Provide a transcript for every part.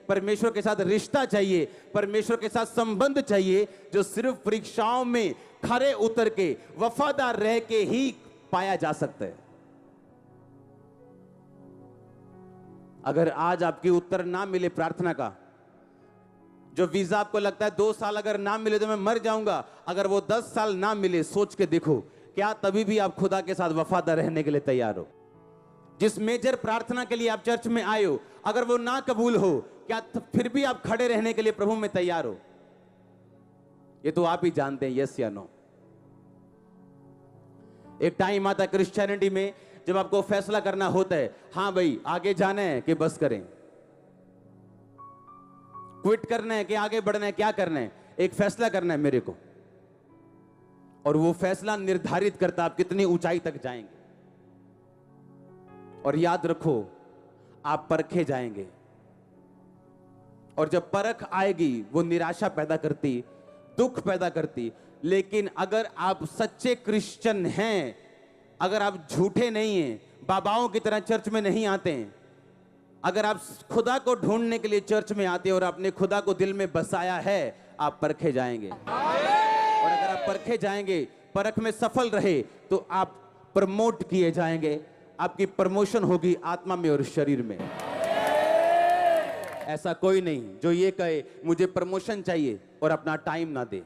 परमेश्वर के साथ रिश्ता चाहिए, परमेश्वर के साथ संबंध चाहिए, जो सिर्फ परीक्षाओं में खरे उतर के वफादार रह के ही पाया जा सकता है। अगर आज आपकी उत्तर ना मिले प्रार्थना का, जो वीजा आपको लगता है 2 साल अगर ना मिले तो मैं मर जाऊंगा, अगर वो 10 साल ना मिले, सोच के देखो क्या तभी भी आप खुदा के साथ वफादार रहने के लिए तैयार हो? जिस मेजर प्रार्थना के लिए आप चर्च में आए हो, अगर वो ना कबूल हो, क्या फिर भी आप खड़े रहने के लिए प्रभु में तैयार हो? ये तो आप ही जानते हैं, यस या नो। एक टाइम आता है क्रिश्चियनिटी में जब आपको फैसला करना होता है, हां भाई आगे जाना है कि बस करें, क्विट करना है कि आगे बढ़ना है, क्या करना है? एक फैसला करना है मेरे को, और वो फैसला निर्धारित करता आप कितनी ऊंचाई तक जाएंगे। और याद रखो, आप परखे जाएंगे, और जब परख आएगी वो निराशा पैदा करती, दुख पैदा करती। लेकिन अगर आप सच्चे क्रिश्चियन हैं, अगर आप झूठे नहीं हैं, बाबाओं की तरह चर्च में नहीं आते हैं, अगर आप खुदा को ढूंढने के लिए चर्च में आते हैं और आपने खुदा को दिल में बसाया है, आप परखे जाएंगे। और अगर आप परखे जाएंगे, परख में सफल रहे, तो आप प्रमोट किए जाएंगे, आपकी प्रमोशन होगी आत्मा में और शरीर में। ऐसा कोई नहीं जो ये कहे मुझे प्रमोशन चाहिए और अपना टाइम ना दे,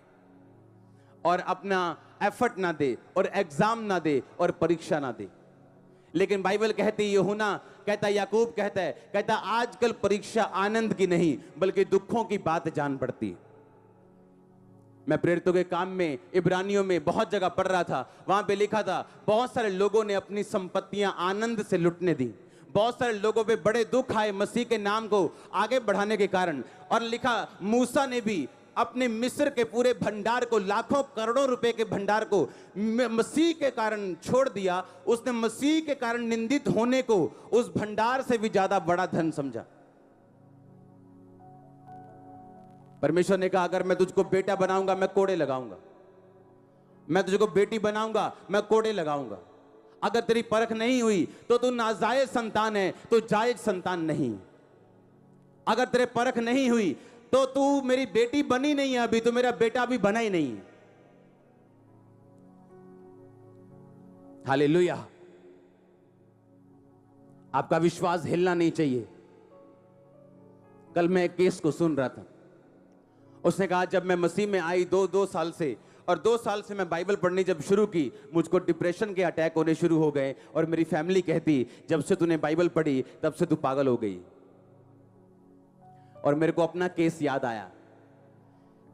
और अपना एफर्ट ना दे, और एग्जाम ना दे, और परीक्षा ना दे। लेकिन बाइबल कहती है, यूहन्ना कहता है, याकूब कहता आजकल परीक्षा आनंद की नहीं बल्कि दुखों की बात जान पड़ती है। मैं प्रेरितों के काम में इब्रानियों में बहुत जगह पढ़ रहा था, वहां पे लिखा था बहुत सारे लोगों ने अपनी संपत्तियां आनंद से लुटने दी, बहुत सारे लोगों पे बड़े दुख आए मसीह के नाम को आगे बढ़ाने के कारण। और लिखा मूसा ने भी अपने मिस्र के पूरे भंडार को, लाखों करोड़ों रुपए के भंडार को मसीह के कारण छोड़ दिया। उसने मसीह के कारण निंदित होने को उस भंडार से भी ज्यादा बड़ा धन समझा। परमेश्वर ने कहा अगर मैं तुझको बेटा बनाऊंगा मैं कोड़े लगाऊंगा, मैं तुझको बेटी बनाऊंगा मैं कोड़े लगाऊंगा। अगर तेरी परख नहीं हुई तो तू नाजायज संतान है, तो जायज संतान नहीं। अगर तेरे परख नहीं हुई तो तू मेरी बेटी बनी नहीं है अभी, तो मेरा बेटा भी बना ही नहीं। हालेलुया। आपका विश्वास हिलना नहीं चाहिए। कल मैं एक केस को सुन रहा था, उसने कहा जब मैं मसीह में आई दो साल से, और 2 साल से मैं बाइबल पढ़नी जब शुरू की, मुझको डिप्रेशन के अटैक होने शुरू हो गए, और मेरी फैमिली कहती जब से तूने बाइबल पढ़ी तब से तू पागल हो गई। और मेरे को अपना केस याद आया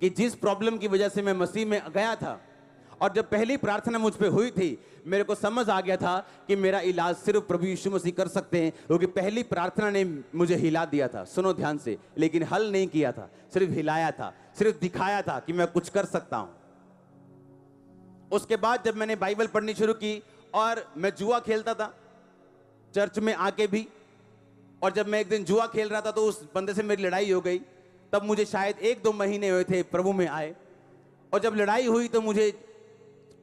कि जिस प्रॉब्लम की वजह से मैं मसीह में गया था, और जब पहली प्रार्थना मुझ पे हुई थी, मेरे को समझ आ गया था कि मेरा इलाज सिर्फ प्रभु यीशु मसीह कर सकते हैं, क्योंकि पहली प्रार्थना ने मुझे हिला दिया था। सुनो ध्यान से, लेकिन हल नहीं किया था, सिर्फ हिलाया था, सिर्फ दिखाया था कि मैं कुछ कर सकता हूं। उसके बाद जब मैंने बाइबल पढ़नी शुरू की, और मैं जुआ खेलता था चर्च में आके भी, और जब मैं एक दिन जुआ खेल रहा था तो उस बंदे से मेरी लड़ाई हो गई। तब मुझे शायद 1-2 महीने हुए थे प्रभु में आए, और जब लड़ाई हुई तो मुझे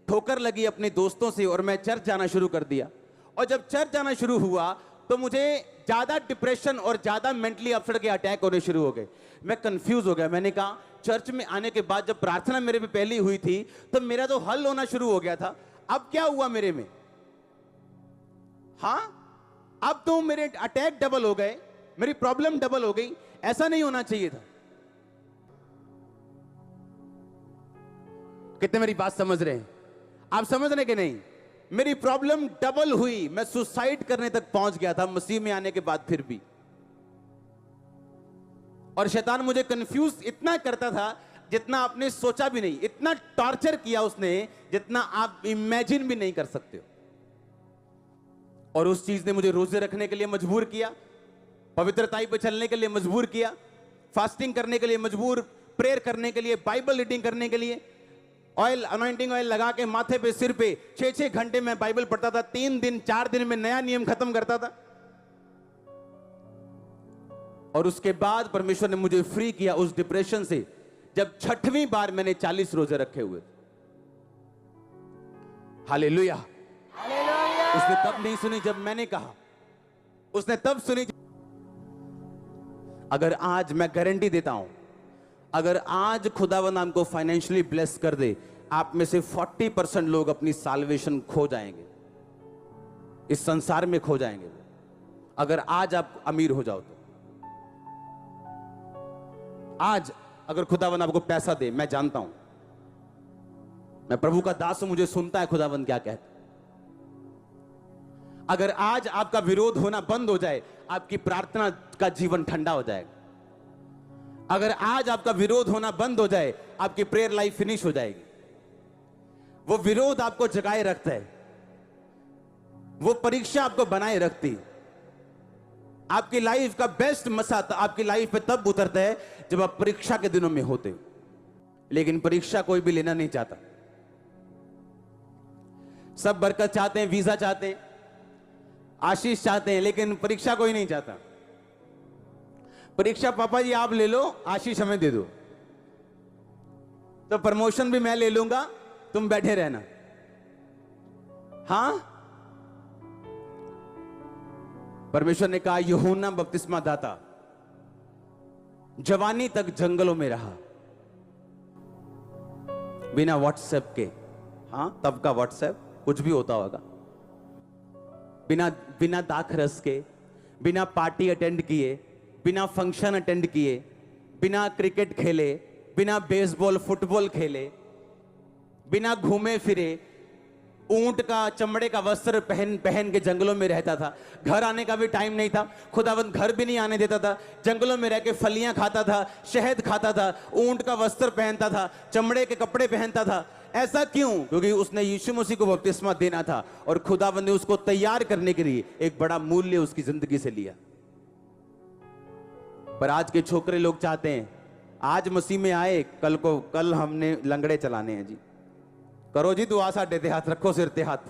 ठोकर लगी अपने दोस्तों से, और मैं चर्च जाना शुरू कर दिया। और जब चर्च जाना शुरू हुआ तो मुझे ज्यादा डिप्रेशन और ज्यादा मेंटली अपसेट के अटैक होने शुरू हो गए। मैं कंफ्यूज हो गया। मैंने कहा चर्च में आने के बाद जब प्रार्थना मेरे पे पहली हुई थी तो मेरा तो हल होना शुरू हो गया था, अब क्या हुआ मेरे में? हाँ, अब तो मेरे अटैक डबल हो गए, मेरी प्रॉब्लम डबल हो गई। ऐसा नहीं होना चाहिए था। कितने मेरी बात समझ रहे हैं? आप समझ रहे कि नहीं? मेरी प्रॉब्लम डबल हुई, मैं सुसाइड करने तक पहुंच गया था मसीह में आने के बाद फिर भी। और शैतान मुझे कंफ्यूज इतना करता था जितना आपने सोचा भी नहीं, इतना टॉर्चर किया उसने जितना आप इमेजिन भी नहीं कर सकते हो। और उस चीज ने मुझे रोजे रखने के लिए मजबूर किया, पवित्रताई पे चलने के लिए मजबूर किया, फास्टिंग करने के लिए मजबूर, प्रेयर करने के लिए, बाइबल रीडिंग करने के लिए। ऑयल, अनॉइंटिंग ऑयल लगा के माथे पे, सिर पे 6-6 घंटे में बाइबल पढ़ता था। 3 दिन 4 दिन में नया नियम खत्म करता था। और उसके बाद परमेश्वर ने मुझे फ्री किया उस डिप्रेशन से, जब 6वीं बार मैंने 40 रोजे रखे हुए। हालेलुया। उसने तब नहीं सुनी जब मैंने कहा, उसने तब सुनी। अगर आज, मैं गारंटी देता हूं, अगर आज खुदावंद हमको फाइनेंशियली ब्लेस कर दे, आप में से 40% लोग अपनी साल्वेशन खो जाएंगे, इस संसार में खो जाएंगे, अगर आज आप अमीर हो जाओ तो। आज अगर खुदावंद आपको पैसा दे, मैं जानता हूं, मैं प्रभु का दास हूं, मुझे सुनता है खुदावंद क्या कहता है। अगर आज आपका विरोध होना बंद हो जाए, आपकी प्रार्थना का जीवन ठंडा हो जाएगा। अगर आज आपका विरोध होना बंद हो जाए, आपकी प्रेयर लाइफ फिनिश हो जाएगी। वो विरोध आपको जगाए रखता है, वो परीक्षा आपको बनाए रखती। आपकी लाइफ का बेस्ट मसा आपकी लाइफ पे तब उतरता है जब आप परीक्षा के दिनों में होते हो। लेकिन परीक्षा कोई भी लेना नहीं चाहता। सब बरकत चाहते हैं, वीजा चाहते हैं, आशीष चाहते हैं, लेकिन परीक्षा कोई नहीं चाहता। परीक्षा पापा जी आप ले लो, आशीष हमें दे दो, तो प्रमोशन भी मैं ले लूंगा, तुम बैठे रहना। हां, परमेश्वर ने कहा यूहन्ना बपतिस्मा दाता जवानी तक जंगलों में रहा, बिना व्हाट्सएप के। हां, तब का व्हाट्सएप कुछ भी होता होगा। बिना दाखरस के, बिना पार्टी अटेंड किए, बिना फंक्शन अटेंड किए, बिना क्रिकेट खेले, बिना बेसबॉल फुटबॉल खेले, बिना घूमे फिरे, ऊंट का चमड़े का वस्त्र पहन पहन के जंगलों में रहता था। घर आने का भी टाइम नहीं था, खुदावंद घर भी नहीं आने देता था। जंगलों में रह के फलियां खाता था, शहद खाता था, ऊंट का वस्त्र पहनता था, चमड़े के कपड़े पहनता था। ऐसा क्यों? क्योंकि उसने यीशु मसीह को बपतिस्मा देना था और खुदावंद ने उसको तैयार करने के लिए एक बड़ा मूल्य उसकी जिंदगी से लिया। पर आज के छोकरे लोग चाहते हैं आज मसीह में आए, कल हमने लंगड़े चलाने हैं जी। करो जी दुआ साडे ते हाथ रखो, सिर ते हाथ,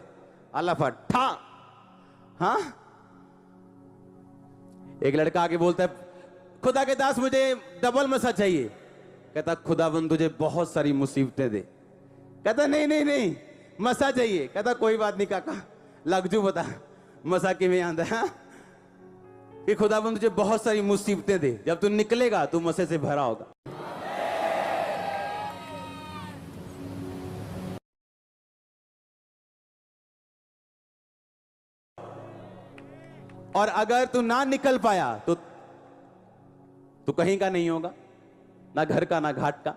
अल्लाह फटा। हाँ, एक लड़का आके बोलता है खुदा के दास मुझे डबल मसा चाहिए। कहता खुदावंद तुझे बहुत सारी मुसीबतें दे। कहता नहीं नहीं नहीं मसा चाहिए। कहता कोई बात नहीं काका, लगजू बता मसा किमें आंदा है कि खुदावंद तुझे बहुत सारी मुसीबतें दे, जब तू निकलेगा तू मसे से भरा होगा। और अगर तू ना निकल पाया तो तू कहीं का नहीं होगा, ना घर का ना घाट का।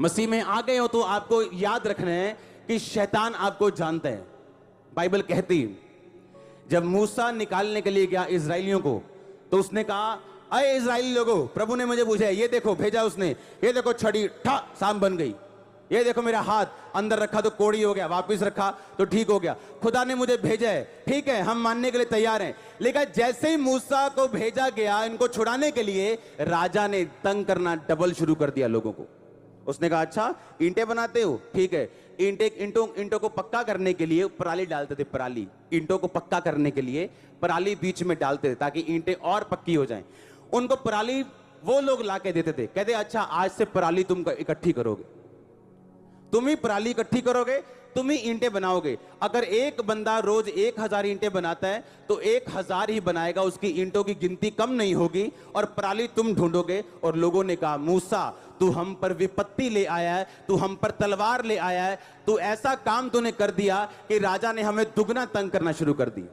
मसीह में आ गए हो तो आपको याद रखना है कि शैतान आपको जानता है। बाइबल कहती है जब मूसा निकालने के लिए गया इजराइलियों को, तो उसने कहा अरे इजराइली लोगों, प्रभु ने मुझे पूछा, ये देखो भेजा उसने, ये देखो छड़ी ठा शाम बन गई, ये देखो मेरा हाथ अंदर रखा तो कोड़ी हो गया, वापस रखा तो ठीक हो गया। खुदा ने मुझे भेजा है, ठीक है हम मानने के लिए तैयार हैं। लेकिन जैसे ही मूसा को भेजा गया इनको छुड़ाने के लिए, राजा ने तंग करना डबल शुरू कर दिया लोगों को। उसने कहा अच्छा ईंटें बनाते हो, ठीक है, ईंटों को पक्का करने के लिए पराली डालते थे। पराली, ईंटों को पक्का करने के लिए पराली बीच में डालते थे ताकि ईंटें और पक्की हो जाएं। उनको पराली वो लोग ला के देते थे, कहते अच्छा आज से पराली तुम इकट्ठी करोगे, तुम ही पराली इकट्ठी करोगे, तुम ही ईंटें बनाओगे। अगर एक बंदा रोज 1000 ईंटें बनाता है तो 1000 ही बनाएगा, उसकी ईंटों की गिनती कम नहीं होगी और पराली तुम ढूंढोगे। और लोगों ने कहा मूसा तू हम पर विपत्ति ले आया है, तू हम पर तलवार ले आया है, तू ऐसा काम तूने कर दिया कि राजा ने हमें दुगना तंग करना शुरू कर दिया।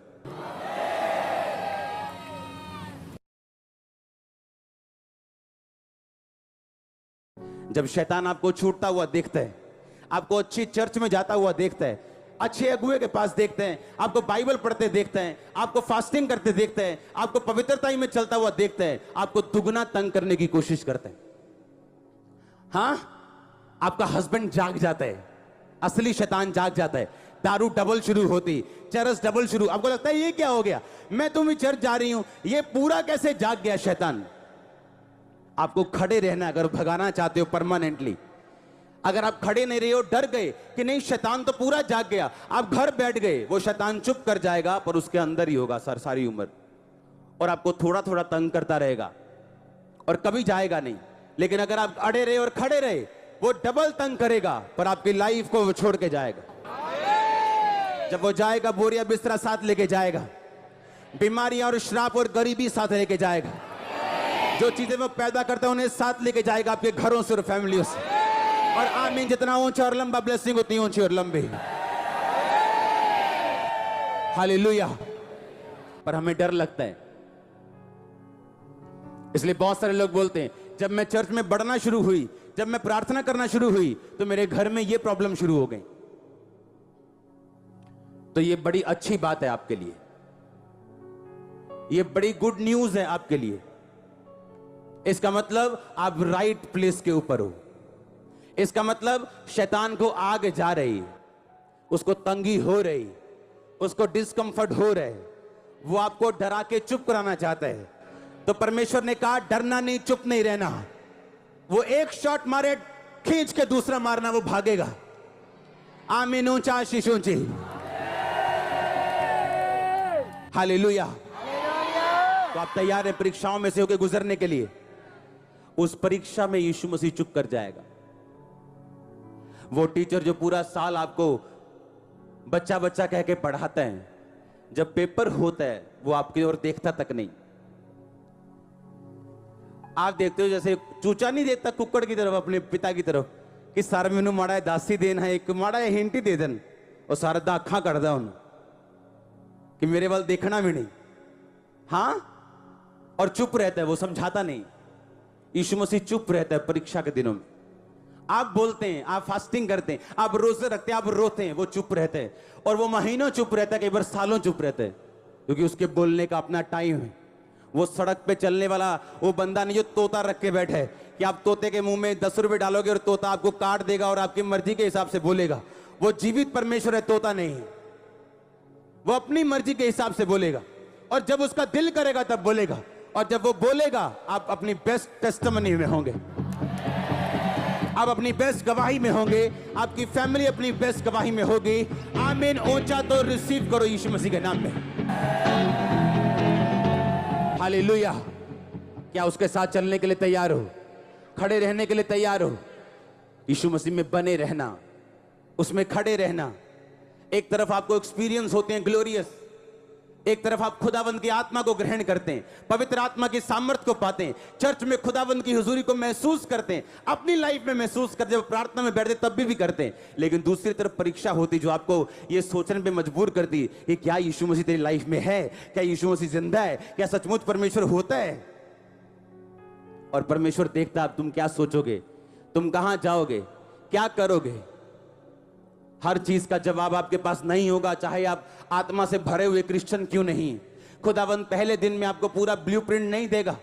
जब शैतान आपको छूटता हुआ देखता है, आपको अच्छी चर्च में जाता हुआ देखता है, अच्छे अगुए के पास देखते हैं, आपको बाइबल पढ़ते देखते हैं, आपको फास्टिंग करते देखते हैं, आपको पवित्रता में चलता हुआ देखते हैं, आपको दुगना तंग करने की कोशिश करते हैं। हाँ, आपका हस्बैंड जाग जाता है, असली शैतान जाग जाता है, दारू डबल शुरू होती, चरस डबल शुरू। आपको लगता है ये क्या हो गया, मैं तुम ही चर्च जा रही हूं, ये पूरा कैसे जाग गया शैतान। आपको खड़े रहना, अगर भगाना चाहते हो परमानेंटली। अगर आप खड़े नहीं रहे हो, डर गए कि नहीं शैतान तो पूरा जाग गया, आप घर बैठ गए, वो शैतान चुप कर जाएगा पर उसके अंदर ही होगा सर सारी उम्र, और आपको थोड़ा थोड़ा तंग करता रहेगा और कभी जाएगा नहीं। लेकिन अगर आप अड़े रहे और खड़े रहे, वो डबल तंग करेगा पर आपकी लाइफ को वो छोड़ के जाएगा। जब वो जाएगा बोरिया बिस्तरा साथ लेके जाएगा, बीमारियां और श्राप और गरीबी साथ लेके जाएगा। जो चीजें वो पैदा करता है उन्हें साथ लेके जाएगा आपके घरों से और फैमिलियों से। और आमीन, जितना ऊंचा और लंबा ब्लेसिंग उतनी ऊंची और लंबी। हालेलुया। पर हमें डर लगता है, इसलिए बहुत सारे लोग बोलते हैं जब मैं चर्च में बढ़ना शुरू हुई, जब मैं प्रार्थना करना शुरू हुई, तो मेरे घर में ये प्रॉब्लम शुरू हो गई। तो ये बड़ी अच्छी बात है आपके लिए, ये बड़ी गुड न्यूज है आपके लिए। इसका मतलब आप राइट प्लेस के ऊपर हो। इसका मतलब शैतान को आग जा रही, उसको तंगी हो रही, उसको डिस्कंफर्ट हो रहा है, वो आपको डरा के चुप कराना चाहता है। तो परमेश्वर ने कहा डरना नहीं, चुप नहीं रहना। वो एक शॉट मारे, खींच के दूसरा मारना, वो भागेगा। आमीन, ऊंचा आशीष ऊंची। हालेलुया। तो आप तैयार हैं परीक्षाओं में से होकर गुजरने के लिए? उस परीक्षा में यीशु मसीह चुप कर जाएगा। वो टीचर जो पूरा साल आपको बच्चा बच्चा कह के पढ़ाता है, जब पेपर होता है वो आपकी ओर देखता तक नहीं। आप देखते हो जैसे चूचा नहीं देखता कुक्कड़ की तरफ, अपने पिता की तरफ, कि सारा मैनू माड़ा है दासी देना है, एक माड़ा है हिंट ही दे देन, और सारा दा अखा करदा उन कि मेरे वाल देखना भी नहीं। हाँ, और चुप रहता है, वो समझाता नहीं। यीशु मसीह चुप रहता है परीक्षा के दिनों में। आप बोलते हैं, आप फास्टिंग करते हैं, आप रोजे रखते हैं, आप रोते हैं, वो चुप रहते हैं। और वो महीनों चुप रहता है, कई बार सालों चुप रहते हैं, क्योंकि उसके बोलने का अपना टाइम है। वो सड़क पे चलने वाला वो बंदा नहीं जो तोता रख के बैठे है कि आप तोते के मुंह में 10 रुपए डालोगे और तोता आपको काट देगा और आपकी मर्जी के हिसाब से बोलेगा। वो जीवित परमेश्वर है, तोता नहीं है। वो अपनी मर्जी के हिसाब से बोलेगा, और जब उसका दिल करेगा तब बोलेगा। और जब वो बोलेगा आप अपनी बेस्ट टेस्टिमनी में होंगे, आप अपनी बेस्ट गवाही में होंगे, आपकी फैमिली अपनी बेस्ट गवाही में होगी। आमीन। ऊंचा तो रिसीव करो यीशु मसीह के नाम में। हालेलुया। क्या उसके साथ चलने के लिए तैयार हो? खड़े रहने के लिए तैयार हो? यीशु मसीह में बने रहना, उसमें खड़े रहना। एक तरफ आपको एक्सपीरियंस होते हैं ग्लोरियस, एक तरफ आप खुदावंद की आत्मा को ग्रहण करते हैं, पवित्र आत्मा की सामर्थ को पाते हैं, चर्च में खुदावंद की हुजूरी को महसूस करते हैं, अपनी लाइफ में महसूस करते, जब प्रार्थना में बैठते तब भी करते हैं। लेकिन दूसरी तरफ परीक्षा होती जो आपको ये सोचने पे मजबूर करती कि क्या यीशु मसीह तेरी लाइफ में है? क्या यीशु मसीह जिंदा है? क्या सचमुच परमेश्वर होता है? और परमेश्वर देखता आप तुम क्या सोचोगे, तुम कहां जाओगे, क्या करोगे। हर चीज का जवाब आपके पास नहीं होगा, चाहे आप आत्मा से भरे हुए क्रिश्चियन क्यों नहीं। खुदावंद पहले दिन में आपको पूरा ब्लूप्रिंट नहीं देगा।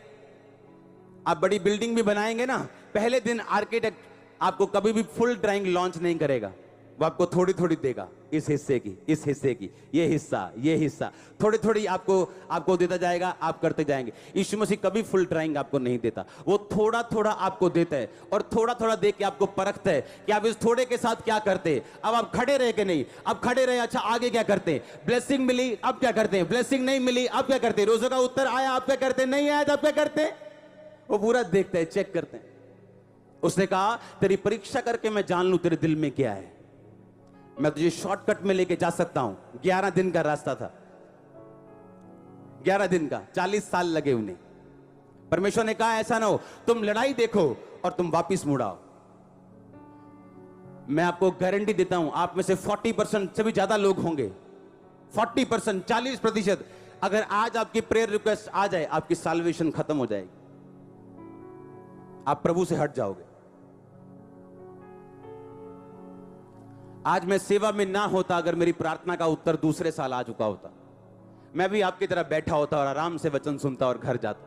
आप बड़ी बिल्डिंग भी बनाएंगे ना, पहले दिन आर्किटेक्ट आपको कभी भी फुल ड्राइंग लॉन्च नहीं करेगा। वो आपको थोड़ी थोड़ी देगा, इस हिस्से की, इस हिस्से की, ये हिस्सा थोड़ी थोड़ी आपको देता जाएगा, आप करते जाएंगे। यीशु मसीह कभी फुल ड्राइंग आपको नहीं देता, वो थोड़ा थोड़ा आपको देता है, और थोड़ा थोड़ा दे के आपको परखता है कि आप इस थोड़े के साथ क्या करते हैं। अब आप खड़े रहे कि नहीं, अब खड़े रहे, अच्छा आगे क्या करते हैं। ब्लेसिंग मिली, अब क्या करते हैं। ब्लेसिंग नहीं मिली, अब क्या करते हैं। रोजों का उत्तर आया, आप क्या करते हैं। नहीं आया, तब क्या करते हैं। वो पूरा देखते हैं, चेक करते हैं। उसने कहा तेरी परीक्षा करके मैं जान लूं तेरे दिल में क्या है। मैं तुझे शॉर्टकट में लेके जा सकता हूं। 11 दिन का रास्ता था, 11 दिन का, 40 साल लगे उन्हें। परमेश्वर ने कहा ऐसा ना हो तुम लड़ाई देखो और तुम वापिस मुड़ाओ। मैं आपको गारंटी देता हूं आप में से 40% से भी ज्यादा लोग होंगे, 40%, 40%। अगर आज आपकी प्रेयर रिक्वेस्ट आ जाए, आपकी साल्वेशन खत्म हो जाएगी, आप प्रभु से हट जाओगे। आज मैं सेवा में ना होता, अगर मेरी प्रार्थना का उत्तर दूसरे साल आ चुका होता, मैं भी आपकी तरह बैठा होता और आराम से वचन सुनता और घर जाता।